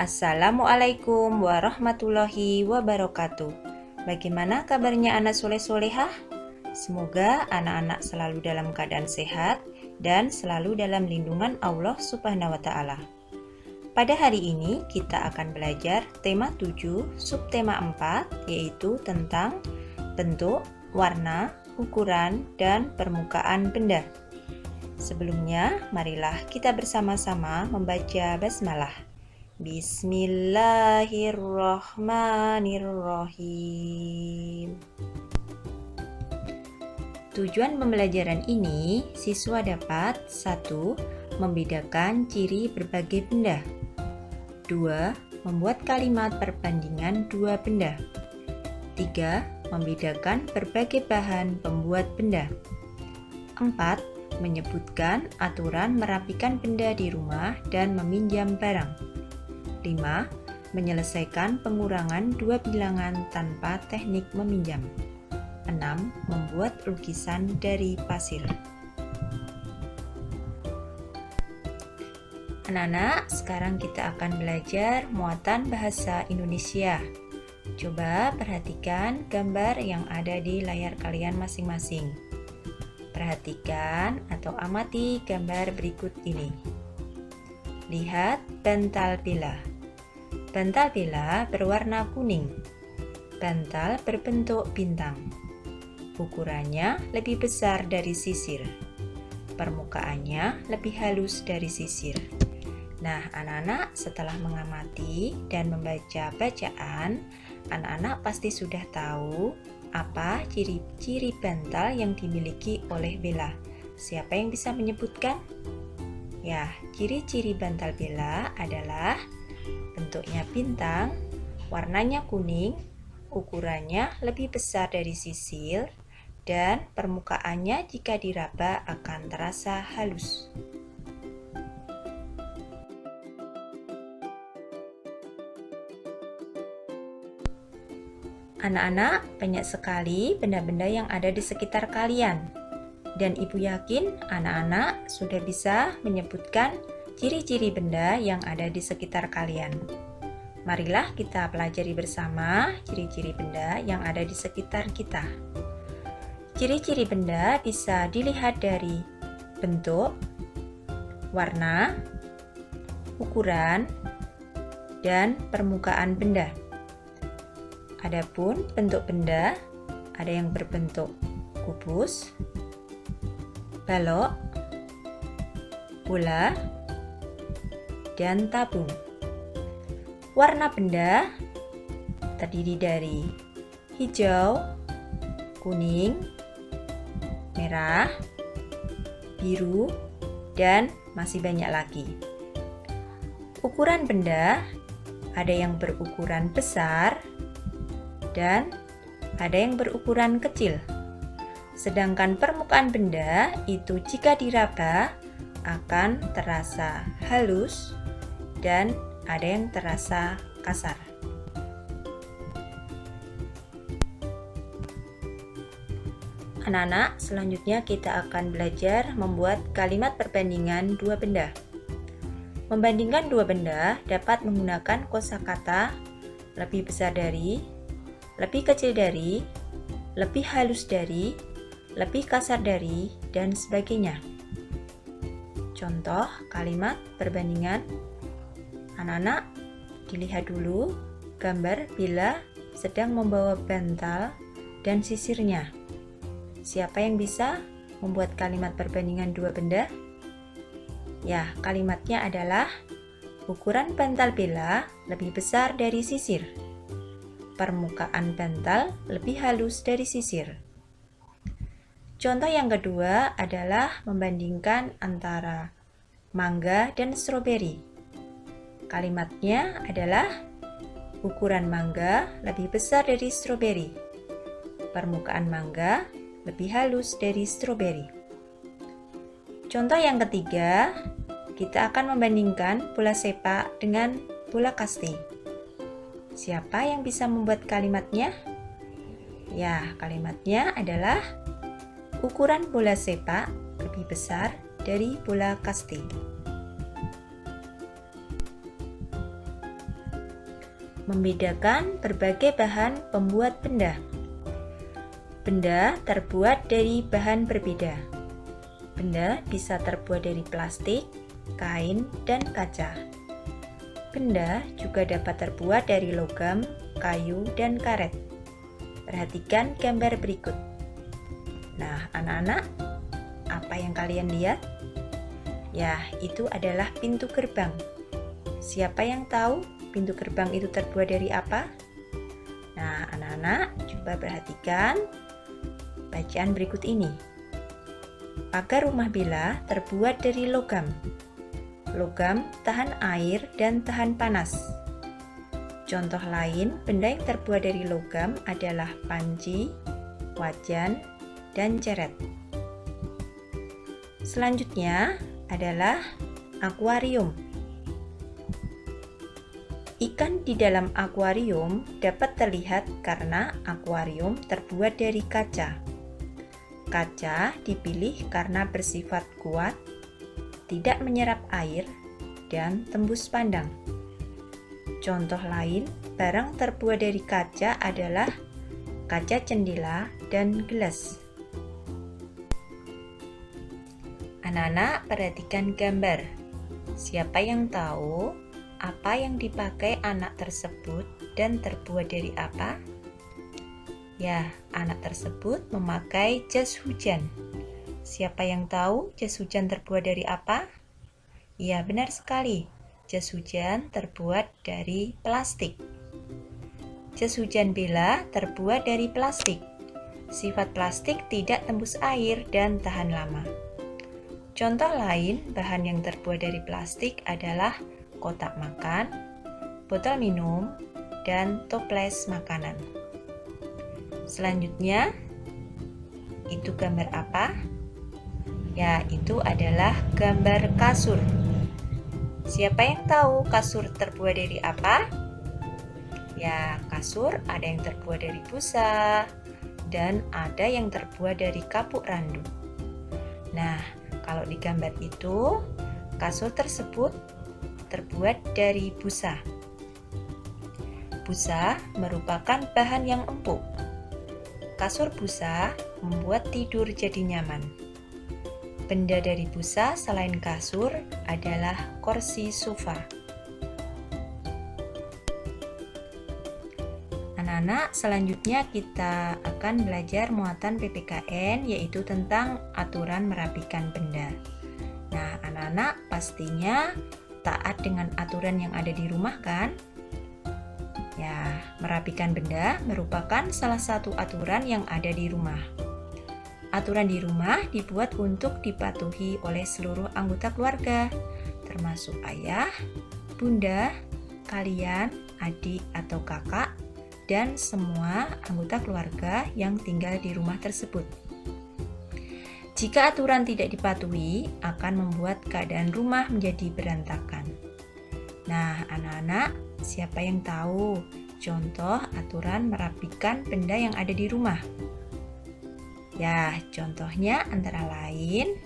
Assalamualaikum warahmatullahi wabarakatuh. Bagaimana kabarnya anak soleh-solehah? Semoga anak-anak selalu dalam keadaan sehat dan selalu dalam lindungan Allah Subhanahu wa Ta'ala. Pada hari ini kita akan belajar tema 7, subtema 4, yaitu tentang bentuk, warna, ukuran, dan permukaan benda. Sebelumnya, marilah kita bersama-sama membaca basmalah. Bismillahirrahmanirrahim. Tujuan pembelajaran ini, siswa dapat 1. Membedakan ciri berbagai benda. 2. Membuat kalimat perbandingan dua benda. 3. Membedakan berbagai bahan pembuat benda. 4. Menyebutkan aturan merapikan benda di rumah dan meminjam barang. 5. Menyelesaikan pengurangan dua bilangan tanpa teknik meminjam. 6. Membuat lukisan dari pasir. Anak-anak, sekarang kita akan belajar muatan bahasa Indonesia. Coba perhatikan gambar yang ada di layar kalian masing-masing. Perhatikan atau amati gambar berikut ini. Lihat bantal bela. Bantal bela berwarna kuning. Bantal berbentuk bintang. Ukurannya lebih besar dari sisir. Permukaannya lebih halus dari sisir. Nah, anak-anak setelah mengamati dan membaca bacaan, anak-anak pasti sudah tahu apa ciri-ciri bantal yang dimiliki oleh Bella. Siapa yang bisa menyebutkan? Ya, ciri-ciri bantal Bella adalah bentuknya bintang, warnanya kuning, ukurannya lebih besar dari sisir, dan permukaannya jika diraba akan terasa halus. Anak-anak, banyak sekali benda-benda yang ada di sekitar kalian. Dan Ibu yakin anak-anak sudah bisa menyebutkan ciri-ciri benda yang ada di sekitar kalian. Marilah kita pelajari bersama ciri-ciri benda yang ada di sekitar kita. Ciri-ciri benda bisa dilihat dari bentuk, warna, ukuran, dan permukaan benda. Adapun bentuk benda, ada yang berbentuk kubus, balok, bola, dan tabung. Warna benda terdiri dari hijau, kuning, merah, biru, dan masih banyak lagi. Ukuran benda ada yang berukuran besar dan ada yang berukuran kecil. Sedangkan permukaan benda itu jika diraba akan terasa halus dan ada yang terasa kasar. Anak-anak, selanjutnya kita akan belajar membuat kalimat perbandingan dua benda. Membandingkan dua benda dapat menggunakan kosakata lebih besar dari, lebih kecil dari, lebih halus dari, lebih kasar dari, dan sebagainya. Contoh kalimat perbandingan. Anak-anak, dilihat dulu gambar Bella sedang membawa bantal dan sisirnya. Siapa yang bisa membuat kalimat perbandingan dua benda? Ya, kalimatnya adalah ukuran bantal Bella lebih besar dari sisir. Permukaan bantal lebih halus dari sisir. Contoh yang kedua adalah membandingkan antara mangga dan stroberi. Kalimatnya adalah ukuran mangga lebih besar dari stroberi. Permukaan mangga lebih halus dari stroberi. Contoh yang ketiga, kita akan membandingkan bola sepak dengan bola kasti. Siapa yang bisa membuat kalimatnya? Ya, kalimatnya adalah ukuran bola sepak lebih besar dari bola kasti. Membedakan berbagai bahan pembuat benda. Benda terbuat dari bahan berbeda. Benda bisa terbuat dari plastik, kain, dan kaca. Benda juga dapat terbuat dari logam, kayu, dan karet. Perhatikan gambar berikut. Nah, anak-anak, apa yang kalian lihat? Ya, itu adalah pintu gerbang. Siapa yang tahu pintu gerbang itu terbuat dari apa? Nah, anak-anak, coba perhatikan bacaan berikut ini. Pagar rumah Bella terbuat dari logam. Logam tahan air dan tahan panas. Contoh lain, benda yang terbuat dari logam adalah panci, wajan, dan ceret. Selanjutnya adalah akuarium. Ikan di dalam akuarium dapat terlihat karena akuarium terbuat dari kaca. Kaca dipilih karena bersifat kuat, tidak menyerap air, dan tembus pandang. Contoh lain, barang terbuat dari kaca adalah kaca jendela dan gelas. Anak-anak, perhatikan gambar. Siapa yang tahu apa yang dipakai anak tersebut dan terbuat dari apa? Ya, anak tersebut memakai jas hujan. Siapa yang tahu jas hujan terbuat dari apa? Ya, benar sekali. Jas hujan terbuat dari plastik. Jas hujan Bella terbuat dari plastik. Sifat plastik tidak tembus air dan tahan lama. Contoh lain, bahan yang terbuat dari plastik adalah kotak makan, botol minum, dan toples makanan. Selanjutnya, itu gambar apa? Ya, itu adalah gambar kasur. Siapa yang tahu kasur terbuat dari apa? Ya, kasur ada yang terbuat dari busa dan ada yang terbuat dari kapuk randu. Nah, kalau di gambar itu, kasur tersebut terbuat dari busa. Busa merupakan bahan yang empuk. Kasur busa membuat tidur jadi nyaman. Benda dari busa selain kasur adalah kursi sofa. Anak-anak, selanjutnya kita akan belajar muatan PPKN, yaitu tentang aturan merapikan benda. Nah, anak-anak pastinya taat dengan aturan yang ada di rumah kan? Ya, merapikan benda merupakan salah satu aturan yang ada di rumah. Aturan di rumah dibuat untuk dipatuhi oleh seluruh anggota keluarga, termasuk ayah, bunda, kalian, adik atau kakak, dan semua anggota keluarga yang tinggal di rumah tersebut. Jika aturan tidak dipatuhi, akan membuat keadaan rumah menjadi berantakan. Nah, anak-anak, siapa yang tahu contoh aturan merapikan benda yang ada di rumah? Ya, contohnya antara lain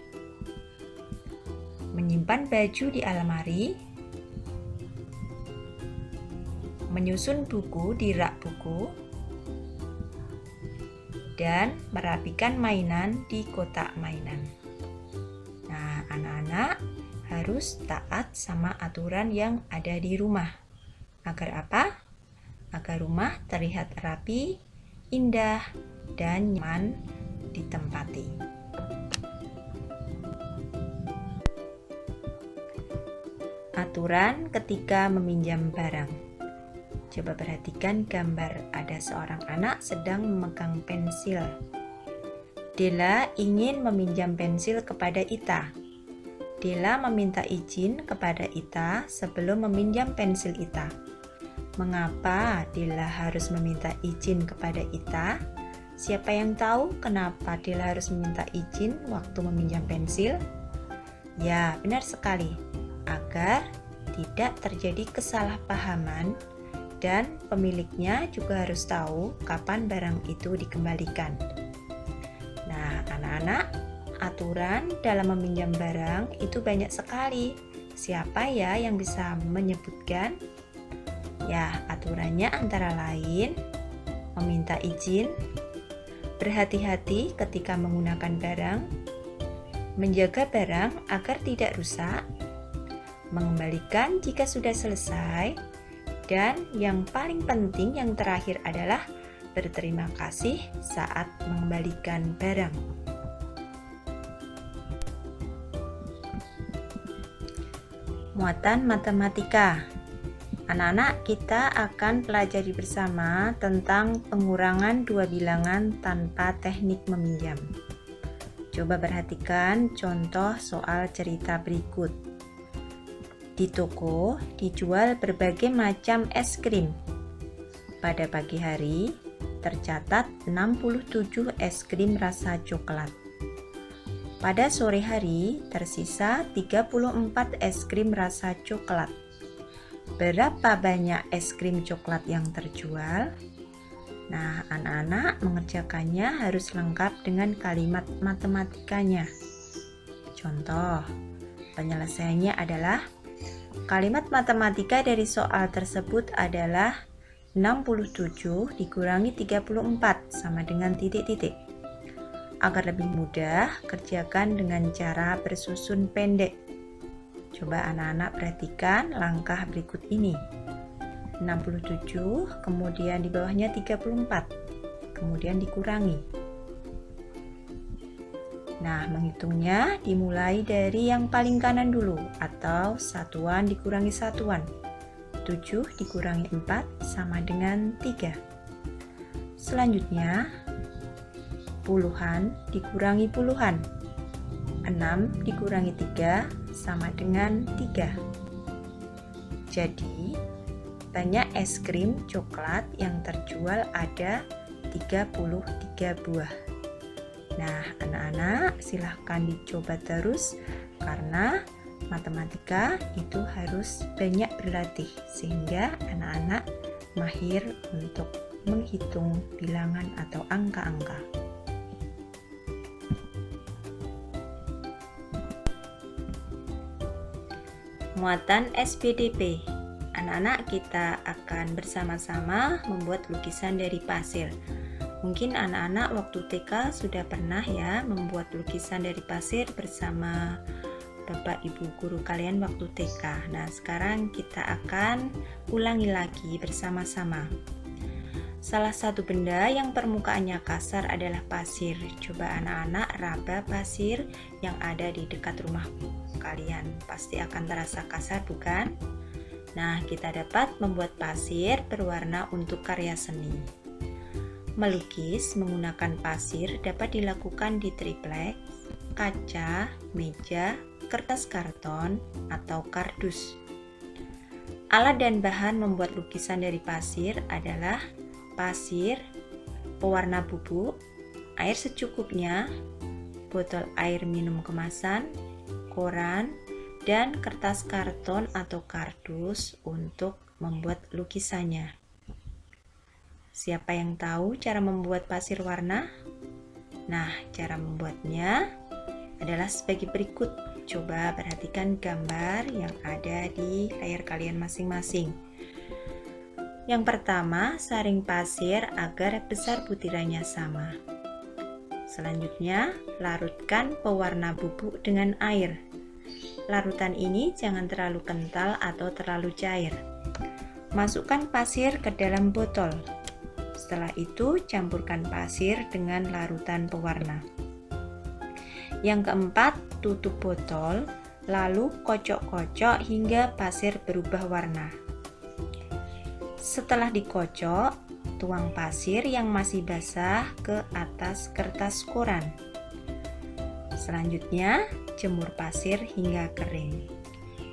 menyimpan baju di almari, menyusun buku di rak buku, dan merapikan mainan di kotak mainan. Nah, anak-anak harus taat sama aturan yang ada di rumah. Agar apa? Agar rumah terlihat rapi, indah, dan nyaman ditempati. Aturan ketika meminjam barang. Coba perhatikan gambar, ada seorang anak sedang memegang pensil. Della ingin meminjam pensil kepada Ita. Della meminta izin kepada Ita sebelum meminjam pensil Ita. Mengapa Della harus meminta izin kepada Ita? Siapa yang tahu kenapa Della harus meminta izin waktu meminjam pensil? Ya, benar sekali. Agar tidak terjadi kesalahpahaman dan pemiliknya juga harus tahu kapan barang itu dikembalikan. Nah, anak-anak, aturan dalam meminjam barang itu banyak sekali. Siapa ya yang bisa menyebutkan? Ya, aturannya antara lain meminta izin, berhati-hati ketika menggunakan barang, menjaga barang agar tidak rusak, mengembalikan jika sudah selesai, dan yang paling penting yang terakhir adalah berterima kasih saat mengembalikan barang. Muatan matematika. Anak-anak, kita akan pelajari bersama tentang pengurangan dua bilangan tanpa teknik meminjam. Coba perhatikan contoh soal cerita berikut. Di toko dijual berbagai macam es krim. Pada pagi hari tercatat 67 es krim rasa coklat. Pada sore hari tersisa 34 es krim rasa coklat. Berapa banyak es krim coklat yang terjual? Nah, anak-anak mengerjakannya harus lengkap dengan kalimat matematikanya. Contoh, penyelesaiannya adalah kalimat matematika dari soal tersebut adalah 67 dikurangi 34 sama dengan titik-titik. Agar lebih mudah, kerjakan dengan cara bersusun pendek. Coba anak-anak perhatikan langkah berikut ini. 67, kemudian di bawahnya 34, kemudian dikurangi. Nah, menghitungnya dimulai dari yang paling kanan dulu, atau satuan dikurangi satuan. 7 dikurangi 4 sama dengan 3. Selanjutnya, puluhan dikurangi puluhan. 6 dikurangi 3 sama dengan 3. Jadi, banyak es krim coklat yang terjual ada 33 buah. Nah, anak-anak silahkan dicoba terus karena matematika itu harus banyak berlatih sehingga anak-anak mahir untuk menghitung bilangan atau angka-angka. Muatan SPDP. Anak-anak, kita akan bersama-sama membuat lukisan dari pasir. Mungkin anak-anak waktu TK sudah pernah ya membuat lukisan dari pasir bersama Bapak Ibu guru kalian waktu TK. Nah, sekarang kita akan ulangi lagi bersama-sama. Salah satu benda yang permukaannya kasar adalah pasir. Coba anak-anak raba pasir yang ada di dekat rumah kalian. Pasti akan terasa kasar, bukan? Nah, kita dapat membuat pasir berwarna untuk karya seni. Melukis menggunakan pasir dapat dilakukan di triplek, kaca, meja, kertas karton, atau kardus. Alat dan bahan membuat lukisan dari pasir adalah pasir, pewarna bubuk, air secukupnya, botol air minum kemasan, koran, dan kertas karton atau kardus untuk membuat lukisannya. Siapa yang tahu cara membuat pasir warna? Nah, cara membuatnya adalah sebagai berikut. Coba perhatikan gambar yang ada di layar kalian masing-masing. Yang pertama, saring pasir agar besar butirannya sama. Selanjutnya, larutkan pewarna bubuk dengan air. Larutan ini jangan terlalu kental atau terlalu cair. Masukkan pasir ke dalam botol. Setelah itu, campurkan pasir dengan larutan pewarna. Yang keempat, tutup botol, lalu kocok-kocok hingga pasir berubah warna. Setelah dikocok, tuang pasir yang masih basah ke atas kertas koran. Selanjutnya, jemur pasir hingga kering.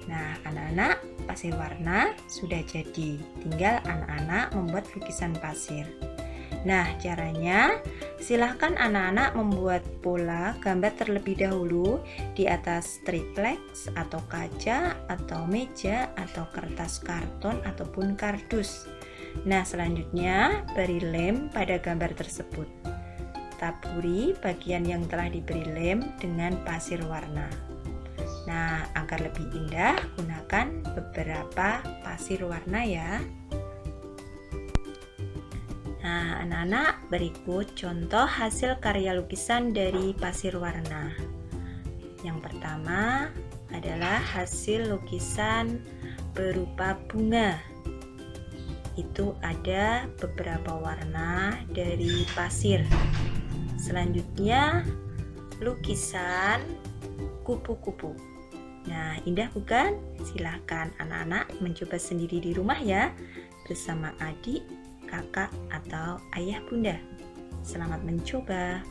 Nah, anak-anak, pasir warna sudah jadi. Tinggal anak-anak membuat lukisan pasir. Nah, caranya silahkan anak-anak membuat pola gambar terlebih dahulu di atas triplex atau kaca atau meja atau kertas karton ataupun kardus. Nah, selanjutnya beri lem pada gambar tersebut. Taburi bagian yang telah diberi lem dengan pasir warna. Nah, agar lebih indah, gunakan beberapa pasir warna ya. Nah, anak-anak, berikut contoh hasil karya lukisan dari pasir warna. Yang pertama adalah hasil lukisan berupa bunga. Itu ada beberapa warna dari pasir. Selanjutnya, lukisan kupu-kupu. Nah, indah bukan? Silahkan anak-anak mencoba sendiri di rumah ya, bersama adik, kakak, atau ayah bunda. Selamat mencoba.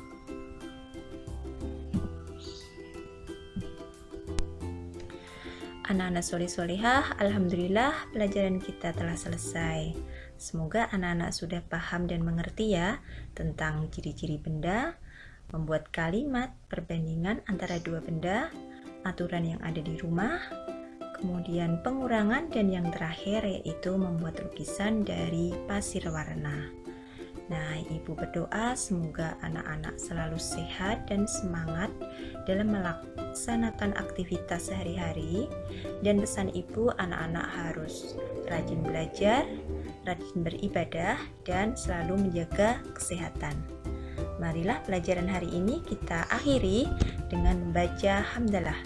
Anak-anak soleh-solehah, alhamdulillah pelajaran kita telah selesai. Semoga anak-anak sudah paham dan mengerti ya tentang ciri-ciri benda, membuat kalimat perbandingan antara dua benda, aturan yang ada di rumah, kemudian pengurangan, dan yang terakhir yaitu membuat lukisan dari pasir warna. Nah, Ibu berdoa semoga anak-anak selalu sehat dan semangat dalam melaksanakan aktivitas sehari-hari, dan pesan Ibu, anak-anak harus rajin belajar, rajin beribadah, dan selalu menjaga kesehatan. Marilah pelajaran hari ini kita akhiri dengan membaca hamdalah.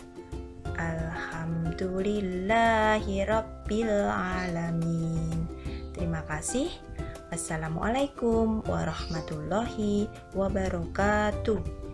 Alhamdulillahirabbil alamin. Terima kasih. Wassalamualaikum warahmatullahi wabarakatuh.